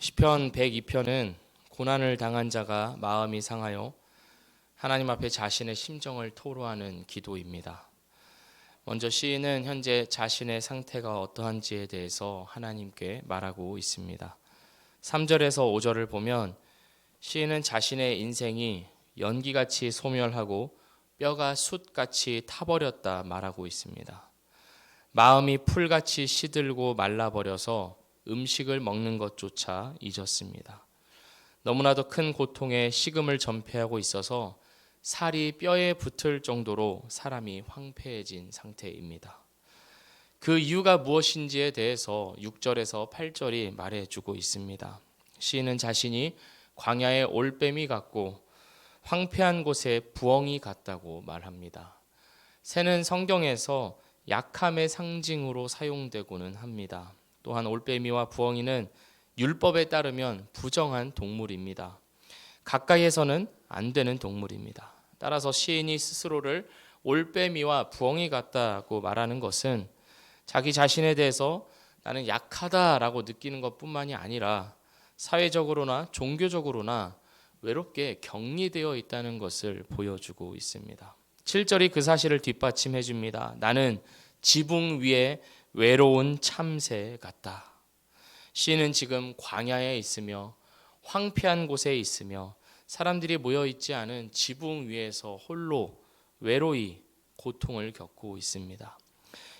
시편 102편은 고난을 당한 자가 마음이 상하여 하나님 앞에 자신의 심정을 토로하는 기도입니다. 먼저 시인은 현재 자신의 상태가 어떠한지에 대해서 하나님께 말하고 있습니다. 3절에서 5절을 보면 시인은 자신의 인생이 연기같이 소멸하고 뼈가 숯같이 타버렸다 말하고 있습니다. 마음이 풀같이 시들고 말라버려서 음식을 먹는 것조차 잊었습니다. 너무나도 큰 고통에 식음을 전폐하고 있어서 살이 뼈에 붙을 정도로 사람이 황폐해진 상태입니다. 그 이유가 무엇인지에 대해서 6절에서 8절이 말해주고 있습니다. 시인은 자신이 광야의 올빼미 같고 황폐한 곳에 부엉이 같다고 말합니다. 새는 성경에서 약함의 상징으로 사용되고는 합니다. 또한 올빼미와 부엉이는 율법에 따르면 부정한 동물입니다. 가까이에서는 안 되는 동물입니다. 따라서 시인이 스스로를 올빼미와 부엉이 같다고 말하는 것은 자기 자신에 대해서 나는 약하다라고 느끼는 것뿐만이 아니라 사회적으로나 종교적으로나 외롭게 격리되어 있다는 것을 보여주고 있습니다. 7절이 그 사실을 뒷받침해 줍니다. 나는 지붕 위에 외로운 참새 같다. 시인은 지금 광야에 있으며 황폐한 곳에 있으며 사람들이 모여 있지 않은 지붕 위에서 홀로 외로이 고통을 겪고 있습니다.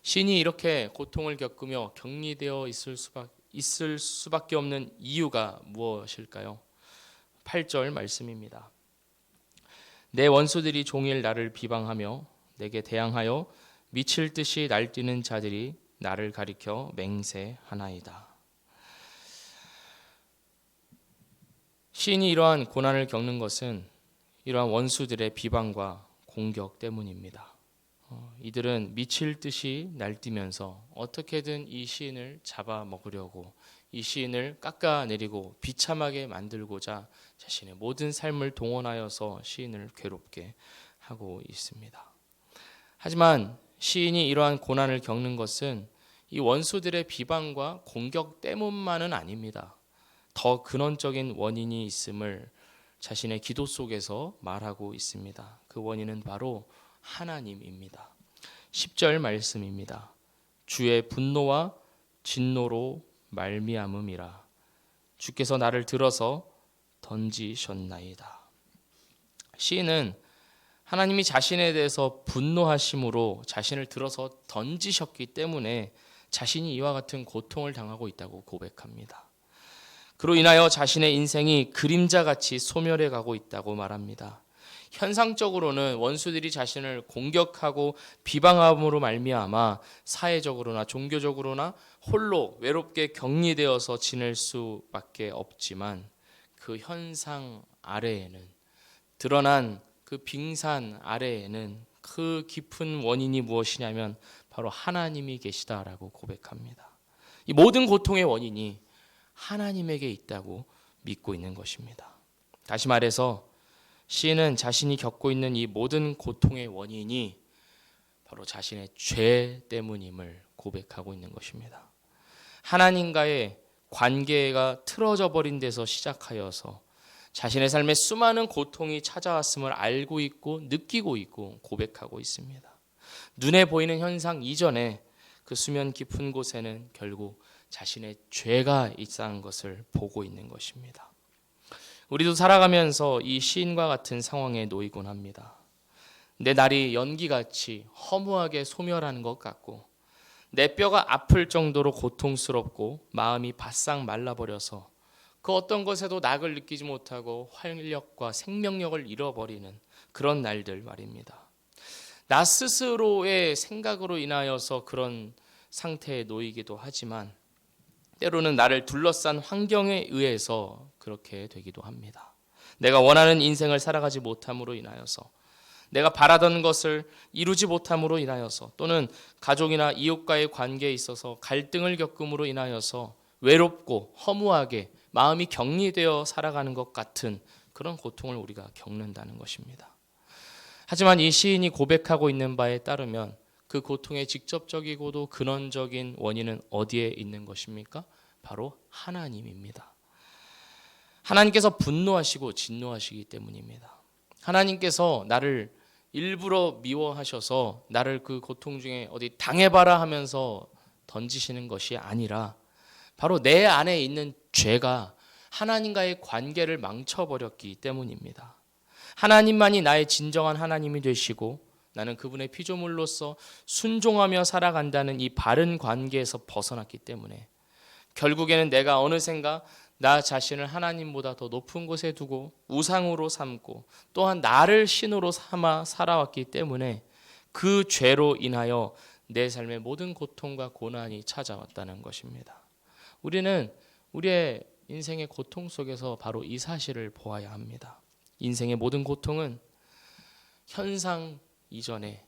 시인이 이렇게 고통을 겪으며 격리되어 있을 수밖에 없는 이유가 무엇일까요? 8절 말씀입니다. 내 원수들이 종일 나를 비방하며 내게 대항하여 미칠 듯이 날뛰는 자들이 나를 가리켜 맹세하나이다. 시인이 이러한 고난을 겪는 것은 이러한 원수들의 비방과 공격 때문입니다. 이들은 미칠 듯이 날뛰면서 어떻게든 이 시인을 잡아먹으려고 이 시인을 깎아내리고 비참하게 만들고자 자신의 모든 삶을 동원하여서 시인을 괴롭게 하고 있습니다. 하지만 시인이 이러한 고난을 겪는 것은 이 원수들의 비방과 공격 때문만은 아닙니다. 더 근원적인 원인이 있음을 자신의 기도 속에서 말하고 있습니다. 그 원인은 바로 하나님입니다. 10절 말씀입니다. 주의 분노와 진노로 말미암음이라. 주께서 나를 들어서 던지셨나이다. 시인은 하나님이 자신에 대해서 분노하심으로 자신을 들어서 던지셨기 때문에 자신이 이와 같은 고통을 당하고 있다고 고백합니다. 그로 인하여 자신의 인생이 그림자같이 소멸해 가고 있다고 말합니다. 현상적으로는 원수들이 자신을 공격하고 비방함으로 말미암아 사회적으로나 종교적으로나 홀로 외롭게 격리되어서 지낼 수밖에 없지만 그 현상 아래에는 드러난 그 빙산 아래에는 그 깊은 원인이 무엇이냐면 바로 하나님이 계시다라고 고백합니다. 이 모든 고통의 원인이 하나님에게 있다고 믿고 있는 것입니다. 다시 말해서 시인은 자신이 겪고 있는 이 모든 고통의 원인이 바로 자신의 죄 때문임을 고백하고 있는 것입니다. 하나님과의 관계가 틀어져 버린 데서 시작하여서 자신의 삶에 수많은 고통이 찾아왔음을 알고 있고 느끼고 있고 고백하고 있습니다. 눈에 보이는 현상 이전에 그 수면 깊은 곳에는 결국 자신의 죄가 있다는 것을 보고 있는 것입니다. 우리도 살아가면서 이 시인과 같은 상황에 놓이곤 합니다. 내 날이 연기같이 허무하게 소멸하는 것 같고 내 뼈가 아플 정도로 고통스럽고 마음이 바싹 말라버려서 그 어떤 것에도 낙을 느끼지 못하고 활력과 생명력을 잃어버리는 그런 날들 말입니다. 나 스스로의 생각으로 인하여서 그런 상태에 놓이기도 하지만 때로는 나를 둘러싼 환경에 의해서 그렇게 되기도 합니다. 내가 원하는 인생을 살아가지 못함으로 인하여서 내가 바라던 것을 이루지 못함으로 인하여서 또는 가족이나 이웃과의 관계에 있어서 갈등을 겪음으로 인하여서 외롭고 허무하게 마음이 격리되어 살아가는 것 같은 그런 고통을 우리가 겪는다는 것입니다. 하지만 이 시인이 고백하고 있는 바에 따르면 그 고통의 직접적이고도 근원적인 원인은 어디에 있는 것입니까? 바로 하나님입니다. 하나님께서 분노하시고 진노하시기 때문입니다. 하나님께서 나를 일부러 미워하셔서 나를 그 고통 중에 어디 당해봐라 하면서 던지시는 것이 아니라 바로 내 안에 있는 죄가 하나님과의 관계를 망쳐버렸기 때문입니다. 하나님만이 나의 진정한 하나님이 되시고 나는 그분의 피조물로서 순종하며 살아간다는 이 바른 관계에서 벗어났기 때문에 결국에는 내가 어느샌가 나 자신을 하나님보다 더 높은 곳에 두고 우상으로 삼고 또한 나를 신으로 삼아 살아왔기 때문에 그 죄로 인하여 내 삶의 모든 고통과 고난이 찾아왔다는 것입니다. 우리는 우리의 인생의 고통 속에서 바로 이 사실을 보아야 합니다. 인생의 모든 고통은 현상 이전에,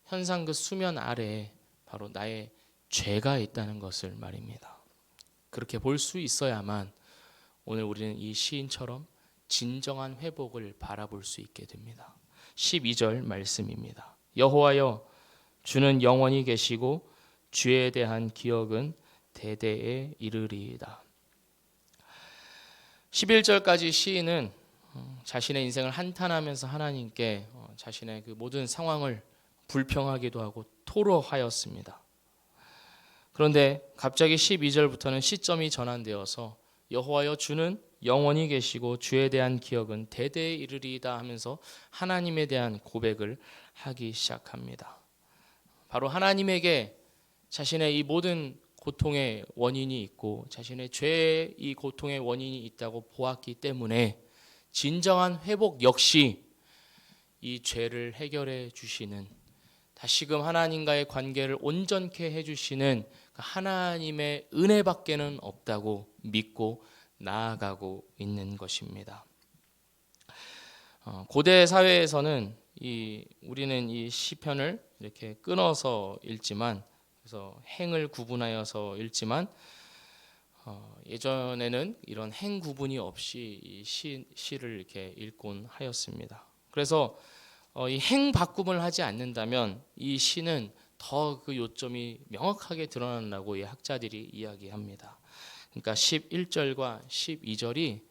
현상 그 수면 아래에 바로 나의 죄가 있다는 것을 말입니다. 그렇게 볼 수 있어야만 오늘 우리는 이 시인처럼 진정한 회복을 바라볼 수 있게 됩니다. 12절 말씀입니다. 여호와여, 주는 영원히 계시고 주에 대한 기억은 대대에 이르리이다. 11절까지 시인은 자신의 인생을 한탄하면서 하나님께 자신의 그 모든 상황을 불평하기도 하고 토로하였습니다. 그런데 갑자기 12절부터는 시점이 전환되어서 여호와여, 주는 영원히 계시고 주에 대한 기억은 대대에 이르리이다 하면서 하나님에 대한 고백을 하기 시작합니다. 바로 하나님에게 자신의 이 모든 고통의 원인이 있고 자신의 죄의 이 고통의 원인이 있다고 보았기 때문에 진정한 회복 역시 이 죄를 해결해 주시는, 다시금 하나님과의 관계를 온전케 해주시는 하나님의 은혜밖에는 없다고 믿고 나아가고 있는 것입니다. 고대 사회에서는 우리는 이 시편을 이렇게 끊어서 읽지만, 그래서 행을 구분하여서 읽지만 예전에는 이런 행 구분이 없이 이 시를 이렇게 읽곤 하였습니다. 그래서 이 행 바꿈을 하지 않는다면 이 시는 더 그 요점이 명확하게 드러난다고 이 학자들이 이야기합니다. 그러니까 11절과 12절이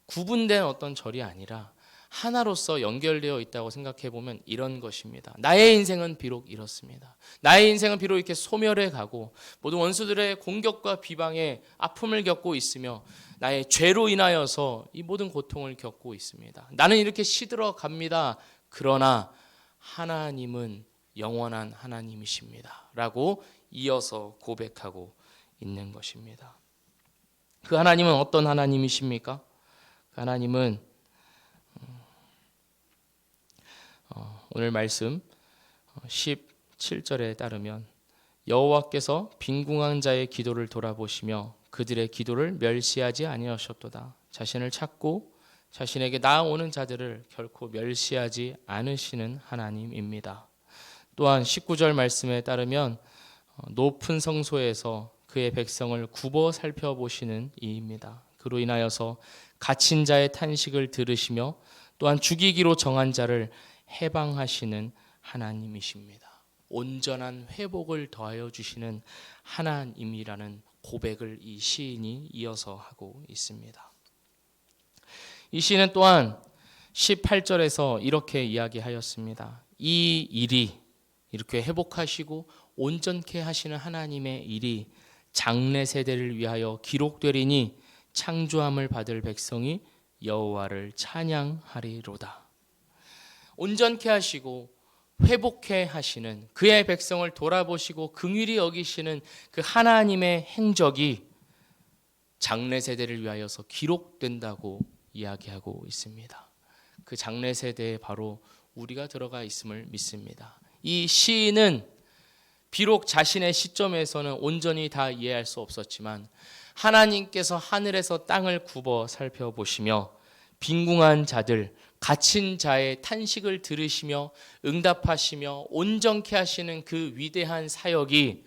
구분된 어떤 절이 아니라 하나로서 연결되어 있다고 생각해 보면 이런 것입니다. 나의 인생은 비록 이렇습니다. 나의 인생은 비록 이렇게 소멸해 가고 모든 원수들의 공격과 비방에 아픔을 겪고 있으며 나의 죄로 인하여서 이 모든 고통을 겪고 있습니다. 나는 이렇게 시들어 갑니다. 그러나 하나님은 영원한 하나님이십니다. 라고 이어서 고백하고 있는 것입니다. 그 하나님은 어떤 하나님이십니까? 그 하나님은 오늘 말씀 17절에 따르면 여호와께서 빈궁한 자의 기도를 돌아보시며 그들의 기도를 멸시하지 아니하셨도다. 자신을 찾고 자신에게 나아오는 자들을 결코 멸시하지 않으시는 하나님입니다. 또한 19절 말씀에 따르면 높은 성소에서 그의 백성을 굽어 살펴보시는 이입니다. 그로 인하여서 갇힌 자의 탄식을 들으시며 또한 죽이기로 정한 자를 해방하시는 하나님이십니다. 온전한 회복을 더하여 주시는 하나님이라는 고백을 이 시인이 이어서 하고 있습니다. 이 시인은 또한 18절에서 이렇게 이야기하였습니다. 이 일이, 이렇게 회복하시고 온전케 하시는 하나님의 일이 장래 세대를 위하여 기록되리니 창조함을 받을 백성이 여호와를 찬양하리로다. 온전케 하시고 회복케 하시는 그의 백성을 돌아보시고 긍휼히 여기시는 그 하나님의 행적이 장래 세대를 위하여서 기록된다고 이야기하고 있습니다. 그 장래 세대에 바로 우리가 들어가 있음을 믿습니다. 이 시인은 비록 자신의 시점에서는 온전히 다 이해할 수 없었지만 하나님께서 하늘에서 땅을 굽어 살펴보시며 빈궁한 자들, 갇힌 자의 탄식을 들으시며 응답하시며 온전케 하시는 그 위대한 사역이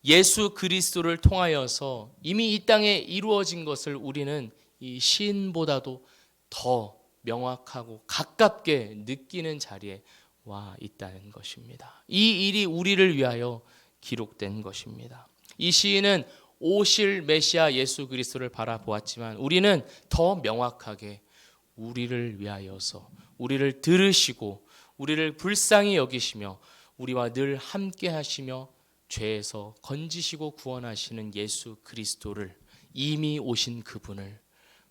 예수 그리스도를 통하여서 이미 이 땅에 이루어진 것을 우리는 이 시인보다도 더 명확하고 가깝게 느끼는 자리에 와 있다는 것입니다. 이 일이 우리를 위하여 기록된 것입니다. 이 시인은 오실 메시아 예수 그리스도를 바라보았지만 우리는 더 명확하게 우리를 위하여서 우리를 들으시고 우리를 불쌍히 여기시며 우리와 늘 함께 하시며 죄에서 건지시고 구원하시는 예수 그리스도를, 이미 오신 그분을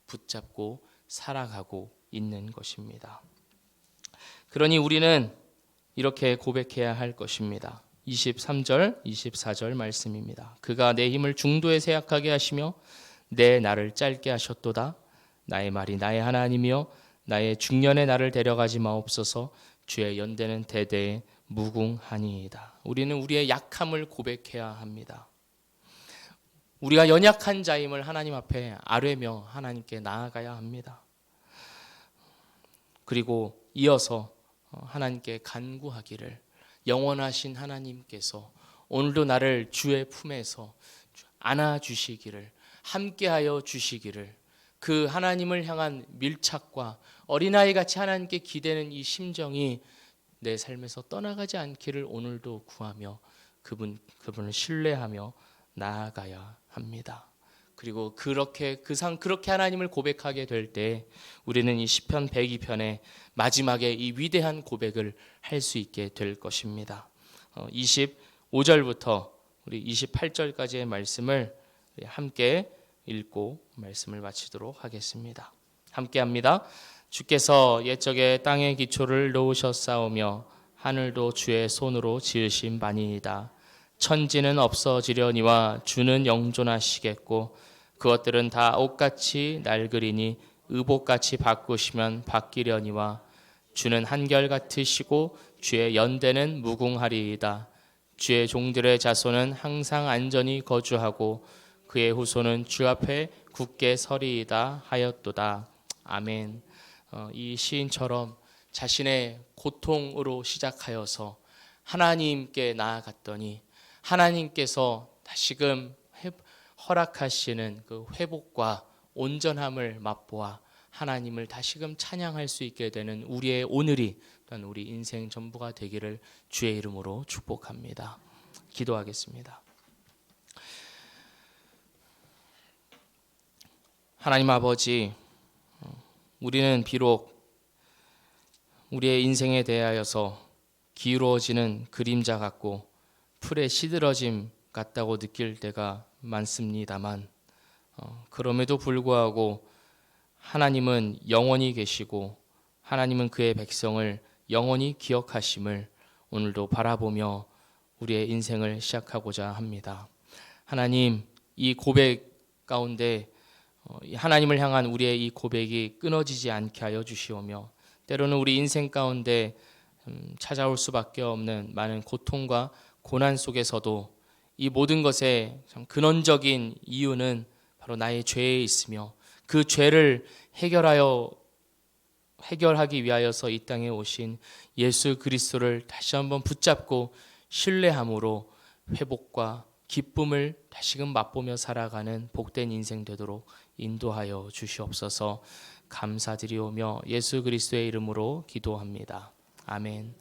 붙잡고 살아가고 있는 것입니다. 그러니 우리는 이렇게 고백해야 할 것입니다. 23절, 24절 말씀입니다. 그가 내 힘을 중도에 쇠약하게 하시며 내 날을 짧게 하셨도다. 나의 말이 나의 하나님이여 나의 중년에 나를 데려가지 마옵소서. 주의 연대는 대대에 무궁하니이다. 우리는 우리의 약함을 고백해야 합니다. 우리가 연약한 자임을 하나님 앞에 아뢰며 하나님께 나아가야 합니다. 그리고 이어서 하나님께 간구하기를, 영원하신 하나님께서 오늘도 나를 주의 품에서 안아주시기를, 함께하여 주시기를, 그 하나님을 향한 밀착과 어린아이같이 하나님께 기대는 이 심정이 내 삶에서 떠나가지 않기를 오늘도 구하며 그분을 신뢰하며 나아가야 합니다. 그리고 그렇게 하나님을 고백하게 될 때 우리는 이 시편 102편의 마지막에 이 위대한 고백을 할 수 있게 될 것입니다. 25절부터 우리 28절까지의 말씀을 함께 읽고 말씀을 마치도록 하겠습니다. 함께 합니다. 주께서 옛적에 땅의 기초를 놓으셨사오며 하늘도 주의 손으로 지으신 바니이다. 천지는 없어지려니와 주는 영존하시겠고 그것들은 다 옷같이 낡으리니 의복같이 바꾸시면 바뀌려니와 주는 한결같으시고 주의 연대는 무궁하리이다. 주의 종들의 자손은 항상 안전히 거주하고 그의 후손은 주 앞에 굳게 서리이다 하였도다. 아멘. 이 시인처럼 자신의 고통으로 시작하여서 하나님께 나아갔더니 하나님께서 다시금 허락하시는 그 회복과 온전함을 맛보아 하나님을 다시금 찬양할 수 있게 되는 우리의 오늘이, 또한 우리 인생 전부가 되기를 주의 이름으로 축복합니다. 기도하겠습니다. 하나님 아버지, 우리는 비록 우리의 인생에 대하여서 기울어지는 그림자 같고 풀의 시들어짐 같다고 느낄 때가 많습니다만 그럼에도 불구하고 하나님은 영원히 계시고 하나님은 그의 백성을 영원히 기억하심을 오늘도 바라보며 우리의 인생을 시작하고자 합니다. 하나님, 이 고백 가운데 하나님을 향한 우리의 이 고백이 끊어지지 않게 하여 주시오며 때로는 우리 인생 가운데 찾아올 수밖에 없는 많은 고통과 고난 속에서도 이 모든 것의 근원적인 이유는 바로 나의 죄에 있으며 그 죄를 해결하기 위하여서 이 땅에 오신 예수 그리스도를 다시 한번 붙잡고 신뢰함으로 회복과 기쁨을 다시금 맛보며 살아가는 복된 인생 되도록 인도하여 주시옵소서. 감사드리오며 예수 그리스도의 이름으로 기도합니다. 아멘.